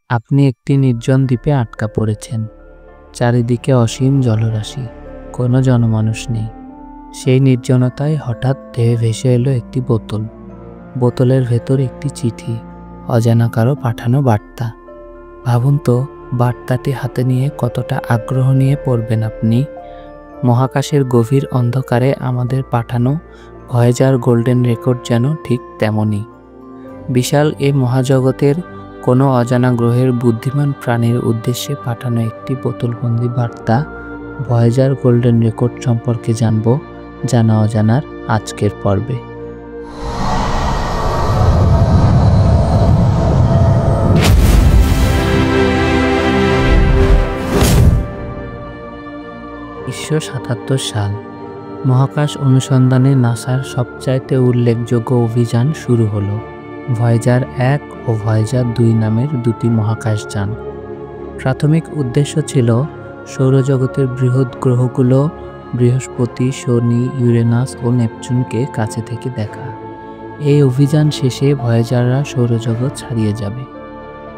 আপনি একটি নির্জন দ্বীপে আটকা পড়েছেন। চারিদিকে অসীম জলরাশি, কোনো জনমানুষ নেই। সেই নির্জনতায় হঠাৎ ধেয়ে ভেসে এলো একটি বোতল। বোতলের ভেতর একটি চিঠি, অজানা কারো পাঠানো বার্তা। ভাবুন তো, বার্তাটি হাতে নিয়ে কতটা আগ্রহ নিয়ে পড়বেন আপনি। মহাকাশের গভীর অন্ধকারে আমাদের পাঠানো ভয়েজার গোল্ডেন রেকর্ড যেন ঠিক তেমনই। বিশাল এ মহাজগতের কোনো অজানা গ্রহের বুদ্ধিমান প্রাণীর উদ্দেশ্যে পাঠানো একটি বোতলবন্দি বার্তা। ভয়েজার গোল্ডেন রেকর্ড সম্পর্কে জানব জানা অজানার আজকের পর্বে। সাল মহাকাশ অনুসন্ধানে নাসার সবচাইতে উল্লেখযোগ্য অভিযান শুরু হলো। ভয়েজার 1 ও ভয়েজার 2 নামের দুটি মহাকাশযান। প্রাথমিক উদ্দেশ্য ছিল সৌরজগতের বৃহৎ গ্রহগুলো বৃহস্পতি, শনি, ইউরেনাস ও নেপচুনকে কাছে থেকে দেখা। এই অভিযান শেষে ভয়েজাররা সৌরজগৎ ছাড়িয়ে যাবে।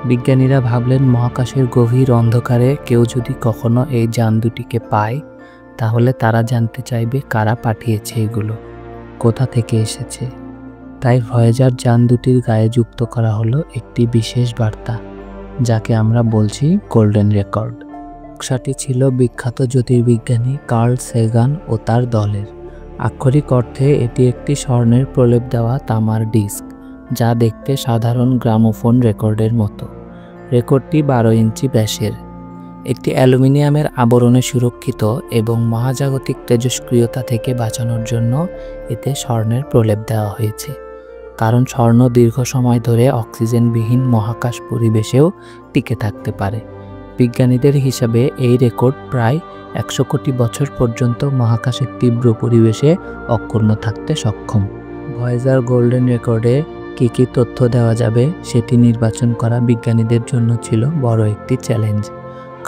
বিজ্ঞানীরা ভাবলেন, মহাকাশের গভীর অন্ধকারে কেউ যদি কখনো এই যান দুটিকে পায়, তাহলে তারা জানতে চাইবে কারা পাঠিয়েছে এগুলো, কোথা থেকে এসেছে। তাই ভয়েজার যান দুটির গায়ে যুক্ত করা হলো একটি বিশেষ বার্তা, যাকে আমরা বলছি গোল্ডেন রেকর্ড। নকশাটি ছিল বিখ্যাত জ্যোতির্বিজ্ঞানী কার্ল সেগান ও তার দলের। আক্ষরিক অর্থে এটি একটি স্বর্ণের প্রলেপ দেওয়া তামার ডিস্ক, যা দেখতে সাধারণ গ্রামোফোন রেকর্ডের মতো। রেকর্ডটি 12 ইঞ্চি ব্যাসের, একটি অ্যালুমিনিয়ামের আবরণে সুরক্ষিত এবং মহাজাগতিক তেজস্ক্রিয়তা থেকে বাঁচানোর জন্য এতে স্বর্ণের প্রলেপ দেওয়া হয়েছে। কারণ স্বর্ণ দীর্ঘ সময় ধরে অক্সিজেনবিহীন মহাকাশ পরিবেশেও টিকে থাকতে পারে। বিজ্ঞানীদের হিসাবে এই রেকর্ড প্রায় 100 কোটি বছর পর্যন্ত মহাকাশের তীব্র পরিবেশে অক্ষুণ্ণ থাকতে সক্ষম। ভয়েজার গোল্ডেন রেকর্ডে কী কী তথ্য দেওয়া যাবে সেটি নির্বাচন করা বিজ্ঞানীদের জন্য ছিল বড় একটি চ্যালেঞ্জ।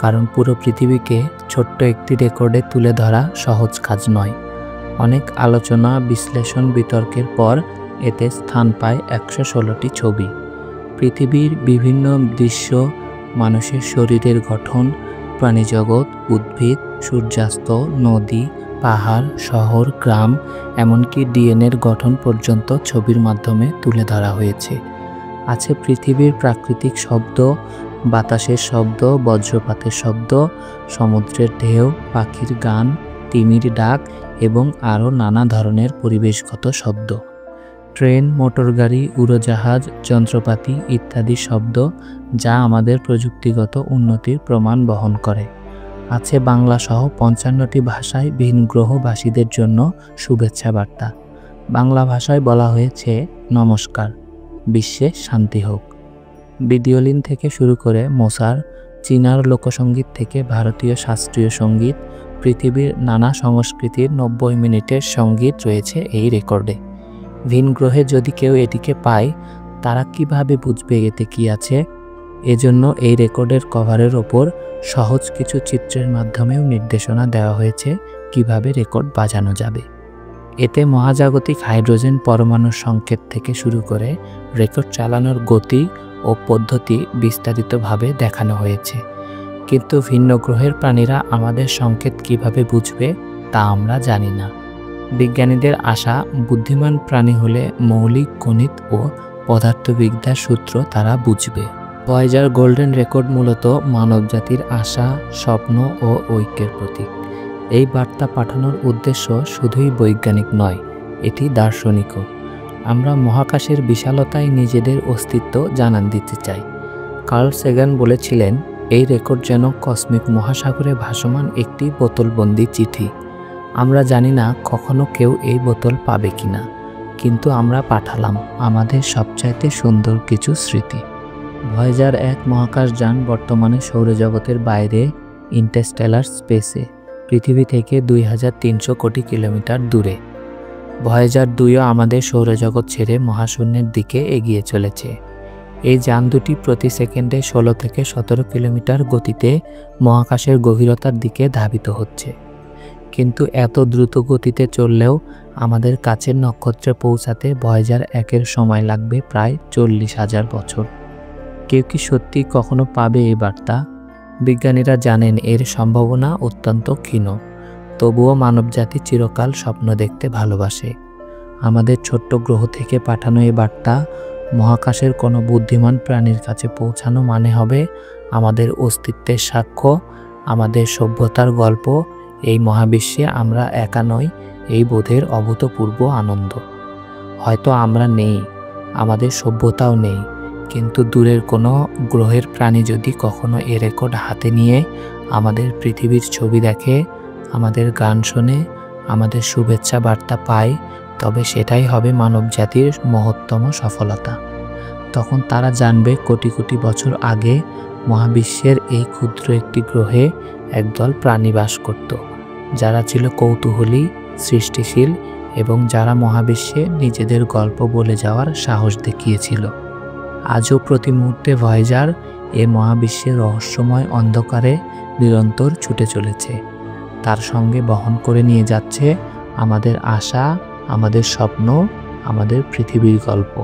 কারণ পুরো পৃথিবীকে ছোট্ট একটি রেকর্ডে তুলে ধরা সহজ কাজ নয়। অনেক আলোচনা, বিশ্লেষণ, বিতর্কের পর এতে স্থান পায় 116টি ছবি। পৃথিবীর বিভিন্ন দৃশ্য, মানুষের শরীরের গঠন, প্রাণীজগৎ, উদ্ভিদ, সূর্যাস্ত, নদী, পাহাড়, শহর, গ্রাম, এমনকি ডিএনএর গঠন পর্যন্ত ছবির মাধ্যমে তুলে ধরা হয়েছে। আছে পৃথিবীর প্রাকৃতিক শব্দ, বাতাসের শব্দ, বজ্রপাতের শব্দ, সমুদ্রের ঢেউ, পাখির গান, তিমির ডাক এবং আরও নানা ধরনের পরিবেশগত শব্দ। ট্রেন, মোটরগাড়ি, উড়োজাহাজ, যন্ত্রপাতি ইত্যাদি শব্দ, যা আমাদের প্রযুক্তিগত উন্নতির প্রমাণ বহন করে। আছে বাংলা সহ 55টি ভাষায় ভিন গ্রহবাসীদের জন্য শুভেচ্ছা বার্তা। বাংলা ভাষায় বলা হয়েছে, নমস্কার, বিশ্বে শান্তি হোক। ভিডিওলিন থেকে শুরু করে মোসার, চীনার লোকসঙ্গীত থেকে ভারতীয় শাস্ত্রীয় সঙ্গীত, পৃথিবীর নানা সংস্কৃতির 90 মিনিটের সঙ্গীত রয়েছে এই রেকর্ডে। ভিন গ্রহে যদি কেউ এটিকে পায়, তারা কিভাবে বুঝবে এতে কি আছে? এজন্য এই রেকর্ডের কভারের ওপর সহজ কিছু চিত্রের মাধ্যমেও নির্দেশনা দেওয়া হয়েছে কিভাবে রেকর্ড বাজানো যাবে। এতে মহাজাগতিক হাইড্রোজেন পরমাণুর সংকেত থেকে শুরু করে রেকর্ড চালানোর গতি ও পদ্ধতি বিস্তারিতভাবে দেখানো হয়েছে। কিন্তু ভিন্ন গ্রহের প্রাণীরা আমাদের সংকেত কিভাবে বুঝবে তা আমরা জানি না। বিজ্ঞানীদের আশা, বুদ্ধিমান প্রাণী হলে মৌলিক গণিত ও পদার্থবিদ্যার সূত্র তারা বুঝবে। ভয়েজার গোল্ডেন রেকর্ড মূলত মানবজাতির আশা, স্বপ্ন ও ঐক্যের প্রতীক। এই বার্তা পাঠানোর উদ্দেশ্য শুধুই বৈজ্ঞানিক নয়, এটি দার্শনিকও। আমরা মহাকাশের বিশালতায় নিজেদের অস্তিত্ব জানান দিতে চাই। কার্ল সেগান বলেছিলেন, এই রেকর্ড যেন কসমিক মহাসাগরে ভাসমান একটি বোতলবন্দি চিঠি। আমরা জানি না কখনো কেউ এই বোতল পাবে কিনা, কিন্তু আমরা পাঠালাম আমাদের সবচাইতে সুন্দর কিছু স্মৃতি। ভয়েজার 1 মহাকাশযান বর্তমানে সৌরজগতের বাইরে ইন্টারস্টেলার স্পেসে, পৃথিবী থেকে 2300 কোটি কিলোমিটার দূরে। ভয়েজার 2ও আমাদের সৌরজগৎ ছেড়ে মহাশূন্যের দিকে এগিয়ে চলেছে। এই যান দুটি প্রতি সেকেন্ডে 16 থেকে 17 কিলোমিটার গতিতে মহাকাশের গভীরতার দিকে ধাবিত হচ্ছে। কিন্তু এত দ্রুত গতিতে চললেও আমাদের কাছের নক্ষত্রে পৌঁছাতে ভয়েজার 1-এর সময় লাগবে প্রায় 40,000 বছর। কেউ কি সত্যি কখনো পাবে এই বার্তা? বিজ্ঞানীরা জানেন এর সম্ভাবনা অত্যন্ত ক্ষীণ, তবুও মানবজাতি চিরকাল স্বপ্ন দেখতে ভালোবাসে। আমাদের ছোট্ট গ্রহ থেকে পাঠানো এই বার্তা মহাকাশের কোনো বুদ্ধিমান প্রাণীর কাছে পৌঁছানো মানে হবে আমাদের অস্তিত্বের সাক্ষ্য, আমাদের সভ্যতার গল্প। এই মহাবিশ্বে আমরা একা নই, এই বোধের অভূতপূর্ব আনন্দ। হয়তো আমরা নেই, আমাদের সভ্যতাও নেই, কিন্তু দূরের কোনো গ্রহের প্রাণী যদি কখনো এ রেকর্ড হাতে নিয়ে আমাদের পৃথিবীর ছবি দেখে, আমাদের গান শোনে, আমাদের শুভেচ্ছা বার্তা পায়, তবে সেটাই হবে মানবজাতির মহত্তম সফলতা। তখন তারা জানবে কোটি কোটি বছর আগে মহাবিশ্বের এই ক্ষুদ্র একটি গ্রহে একদল প্রাণী বাস করত, যারা ছিল কৌতূহলী, সৃষ্টিশীল এবং যারা মহাবিশ্বে নিজেদের গল্প বলে যাওয়ার সাহস দেখিয়েছিল। আজও প্রতি মুহূর্তে ভয়েজার এ মহাবিশ্বের রহস্যময় অন্ধকারে নিরন্তর ছুটে চলেছে। তার সঙ্গে বহন করে নিয়ে যাচ্ছে আমাদের আশা, আমাদের স্বপ্ন, আমাদের পৃথিবীর গল্প।